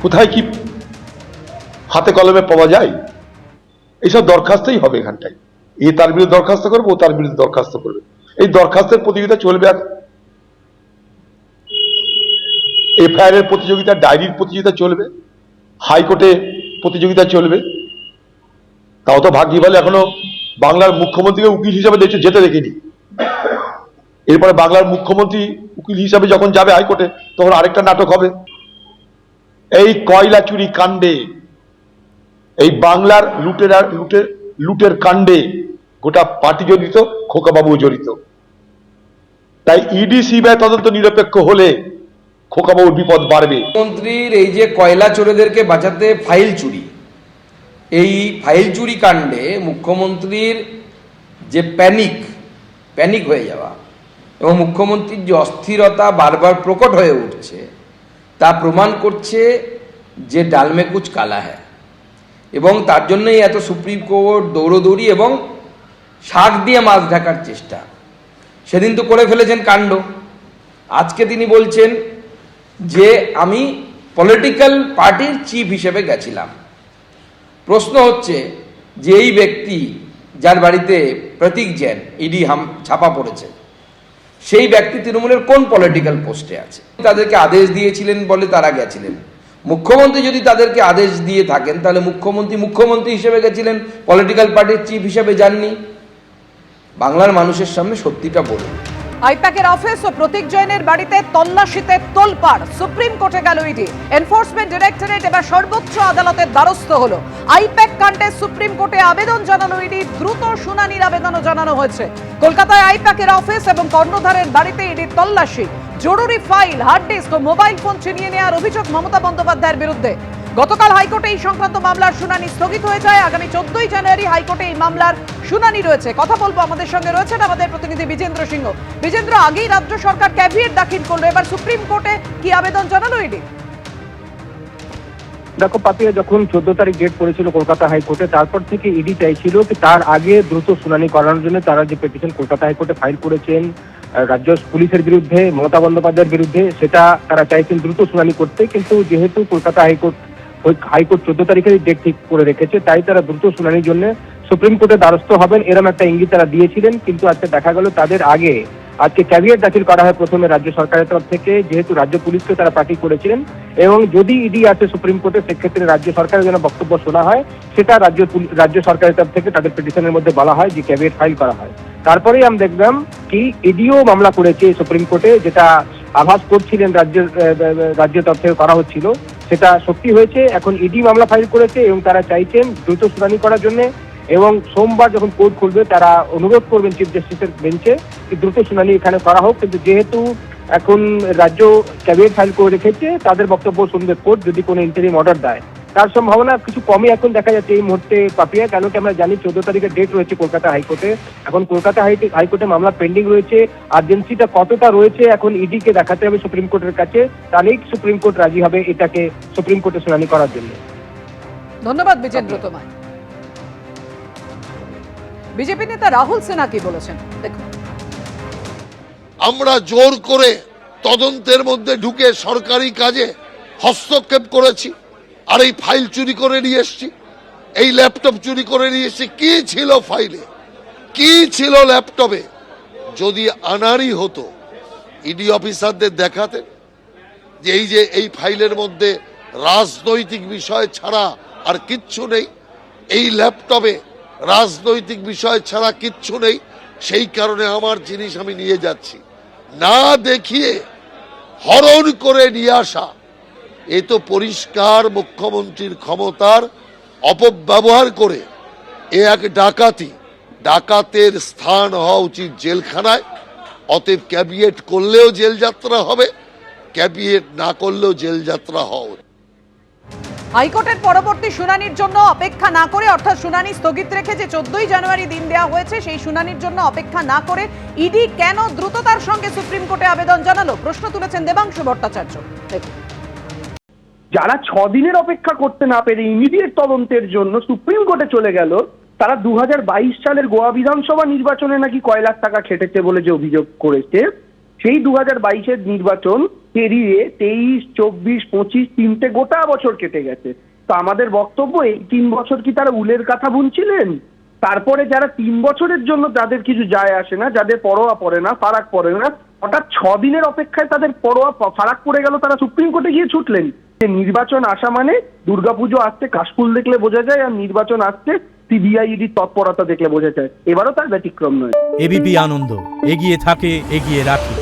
কোথায় কি হাতে কলমে পাওয়া যায়? এইসব দরখাস্তই হবে এখানটায়। এ তার বিরুদ্ধে দরখাস্ত করবে, ও তার বিরুদ্ধে দরখাস্ত করবে। এই দরখাস্তের প্রতিযোগিতা চলবে। এফআইআর এর প্রতিযোগিতা, ডায়েরির প্রতিযোগিতা চলবে, হাইকোর্টে প্রতিযোগিতা চলবে। তাও তো ভাগ্যি বলে এখনো বাংলার মুখ্যমন্ত্রীকে উকিল হিসাবে যেতে দেখিনি। এরপরে বাংলার মুখ্যমন্ত্রী উকিল হিসাবে যখন যাবে হাইকোর্টে, তখন আরেকটা নাটক হবে। এই কয়লা চুরি কাণ্ডে, এই বাংলার লুটের কাণ্ডে গোটা পার্টি জড়িত, খোকাবাবু জড়িত। তাই ইডি সিবিআই তদন্ত নিরপেক্ষ হলে খোকাবাবুর বিপদ বাড়বে। মন্ত্রীর এই যে কয়লা চোরেদেরকে বাঁচাতে ফাইল চুরি, এই ফাইল চুরি কাণ্ডে মুখ্যমন্ত্রীর যে প্যানিক হয়ে যাওয়া এবং মুখ্যমন্ত্রীর যে অস্থিরতা বারবার প্রকট হয়ে উঠছে, তা প্রমাণ করছে যে ডালমে কুচ কালা হ্যায়। এবং তার জন্যই এত সুপ্রিম কোর্ট দৌড়দৌড়ি এবং শাক দিয়ে মাছ ঢাকার চেষ্টা। সেদিন তো করে ফেলেছেন কাণ্ড। আজকে তিনি বলছেন যে আমি পলিটিক্যাল পার্টির চিফ হিসেবে গেছিলাম। প্রশ্ন হচ্ছে যে এই ব্যক্তি যার বাড়িতে প্রতীক জৈন ইডি ছাপা পড়েছে, সেই ব্যক্তি তৃণমূলের কোন পলিটিক্যাল পোস্টে আছে? তাদেরকে আদেশ দিয়েছিলেন বলে তারা গেছিলেন। মুখ্যমন্ত্রী যদি তাদেরকে আদেশ দিয়ে থাকেন, তাহলে মুখ্যমন্ত্রী হিসেবে গেছিলেন, পলিটিক্যাল পার্টির চিফ হিসেবে যাননি। বাংলার মানুষের সামনে সত্যিটা বলুন। আইপ্যাকের অফিস ও প্রতীক জৈনের বাড়িতে তল্লাশিতে তোলপাড়। সুপ্রিম কোর্টে গেল ইডি। এনফোর্সমেন্ট ডিরেক্টরেট এবার সর্বোচ্চ আদালতের দ্বারস্থ হলো। আইপ্যাক কাণ্ডে সুপ্রিম কোর্টে আবেদন জানানো ইডি, দ্রুত শুনানির আবেদনও জানানো হয়েছে। কলকাতায় আইপ্যাকের অফিস এবং কর্ণধারের বাড়িতে ইডির তল্লাশি। জরুরি ফাইল, হার্ড ডিস্ক ও মোবাইল ফোন ছিনিয়ে নেওয়ার অভিযোগ মমতা বন্দ্যোপাধ্যায়ের বিরুদ্ধে। গতকাল হাইকোর্টে এই সংক্রান্ত মামলার শুনানি স্থগিত হয়ে যায়। আগামী 14ই জানুয়ারি হাইকোর্টে এই মামলার শুনানি রয়েছে। কথা বলবো, আমাদের সঙ্গে রয়েছেন আমাদের প্রতিনিধি বিজেন্দ্র সিংহ। বিজেন্দ্র, আগেই রাজ্য সরকার ক্যাভিয়েট দাখিল করলো, এবার সুপ্রিম কোর্টে কি আবেদন জানালো ইডি? দেখো পাপিয়া, যখন 14 তারিখ ডেট পড়েছিল কলকাতা হাইকোর্টে, তারপর থেকে ইডি চাইছিল কি তার আগে দ্রুত শুনানি করানোর জন্য। তারা যে পিটিশন কলকাতা হাইকোর্টে ফাইল করেছেন রাজ্য পুলিশের বিরুদ্ধে, মমতা বন্দ্যোপাধ্যায়ের বিরুদ্ধে, সেটা তারা চাইছেন দ্রুত শুনানি করতে। কিন্তু যেহেতু কলকাতা হাইকোর্ট 14 তারিখের ডেট ঠিক করে রেখেছে, তাই তারা দ্রুত শুনানির জন্য সুপ্রিম কোর্টে দ্বারস্থ হবেন, এরকম একটা ইঙ্গিত তারা দিয়েছিলেন। কিন্তু আজকে দেখা গেল তাদের আগে আজকে ক্যাভিয়েট দাখিল করা হয় প্রথমে রাজ্য সরকারের তরফ থেকে, যেহেতু রাজ্য পুলিশকে তারা পার্টি করেছিলেন। এবং যদি ইডি আসে সুপ্রিম কোর্টে, সেক্ষেত্রে রাজ্য সরকারের জন্য বক্তব্য শোনা হয়, সেটা রাজ্য সরকারের তরফ থেকে তাদের পিটিশনের মধ্যে বলা হয় যে ক্যাভিয়েট ফাইল করা হয়। তারপরেই আমরা দেখলাম কি ইডিও মামলা করেছে সুপ্রিম কোর্টে, যেটা আভাস করছিলেন রাজ্যের তরফ থেকে করা হচ্ছিল, সেটা সত্যি হয়েছে। এখন ইডি মামলা ফাইল করেছে এবং তারা চাইছেন দ্রুত শুনানি করার জন্য। এবং সোমবার যখন কোর্ট খুলবে, তারা অনুরোধ করবেন চিফ জাস্টিসের বেঞ্চে কি দ্রুত শুনানি এখানে করা হোক। কিন্তু যেহেতু এখন রাজ্য ক্যাভিয়েট ফাইল করে রেখেছে, তাদের বক্তব্য শুনবে কোর্ট, যদি কোনো ইন্টারিম অর্ডার দেয়। তার সম্ভাবনা কিছু কমই এখন দেখা যাচ্ছে এই মুহূর্তে পাপিয়া, কেন কি আমরা জানি 14 তারিখের ডেট রয়েছে কলকাতা হাইকোর্টে। এখন কলকাতা হাইকোর্টে মামলা পেন্ডিং রয়েছে। আর্জেন্সিটা কতটা রয়েছে এখন ইডিকে দেখাতে হবে সুপ্রিম কোর্টের কাছে, তাহলেই সুপ্রিম কোর্ট রাজি হবে এটাকে সুপ্রিম কোর্টে শুনানি করার জন্য। ধন্যবাদ বিজেন্দ্র তোমায়। বিজেপি নেতা রাহুল সিনহা কি বলেছেন দেখুন। আমরা জোর করে তদন্তের মধ্যে ঢুকে সরকারি কাজে হস্তক্ষেপ করেছি, আর এই ফাইল চুরি করে নিয়ে এসছি, এই ল্যাপটপ চুরি করে নিয়ে এসছি। কি ছিল ফাইলে, কি ছিল ল্যাপটপে? যদি আনারই হতো, ইডি অফিসারদের দেখাতেন যে এই ফাইলের মধ্যে রাজনৈতিক বিষয় ছাড়া আর কিচ্ছু নেই, এই ল্যাপটপে রাজনৈতিক বিষয় ছাড়া কিচ্ছু নেই, সেই কারণে আমার জিনিস আমি নিয়ে যাচ্ছি। না দেখিয়ে হরণ করে নিয়ে আসা, এ তো পরিষ্কার মুখ্যমন্ত্রীর ক্ষমতার অপব্যবহার করে এ এক ডাকাতি। ডাকাতের স্থান হওয়া উচিত জেলখানায়। অতএব ক্যাভিয়েট করলেও জেলযাত্রা হবে, ক্যাভিয়েট না করলেও জেলযাত্রা হওয়া। হাইকোর্টের পরবর্তী শুনানির জন্য অপেক্ষা না করে, অর্থাৎ শুনানি স্থগিত রেখে যে 14ই জানুয়ারি দিন দেওয়া হয়েছে, সেই শুনানির জন্য অপেক্ষা না করে ইডি কেন দ্রুততার সঙ্গে সুপ্রিম কোর্টে আবেদন জানালো, প্রশ্ন তুলেছেন দেবাংশু ভট্টাচার্য। দেখুন, যারা 6 দিনের অপেক্ষা করতে না পেরে ইমিডিয়েট তদন্তের জন্য সুপ্রিম কোর্টে চলে গেল, তারা 2022 সালের গোয়া বিধানসভা নির্বাচনে নাকি কয় লাখ টাকা খেটেছে বলে যে অভিযোগ করেছে, সেই 2022-এর নির্বাচন পেরিয়ে 23, 24, 25 তিনটে গোটা বছর কেটে গেছে। তো আমাদের বক্তব্য, এই 3 বছর কি তারা উলের কথা বুনছিলেন? তারপরে যারা 3 বছরের জন্য যাদের কিছু যায় আসে না, যাদের পরোয়া পড়ে না, ফারাক পড়ে না, হঠাৎ 6 দিনের অপেক্ষায় তাদের পরোয়া ফারাক পড়ে গেল, তারা সুপ্রিম কোর্টে গিয়ে ছুটলেন। যে নির্বাচন আসা মানে দুর্গাপুজো আসছে কাশফুল দেখলে বোঝা যায়, আর নির্বাচন আসছে সিবিআই ইডির তৎপরতা দেখলে বোঝা যায়। এবারও তার ব্যতিক্রম নয়। এবিপি আনন্দ, এগিয়ে থাকে, এগিয়ে রাখে।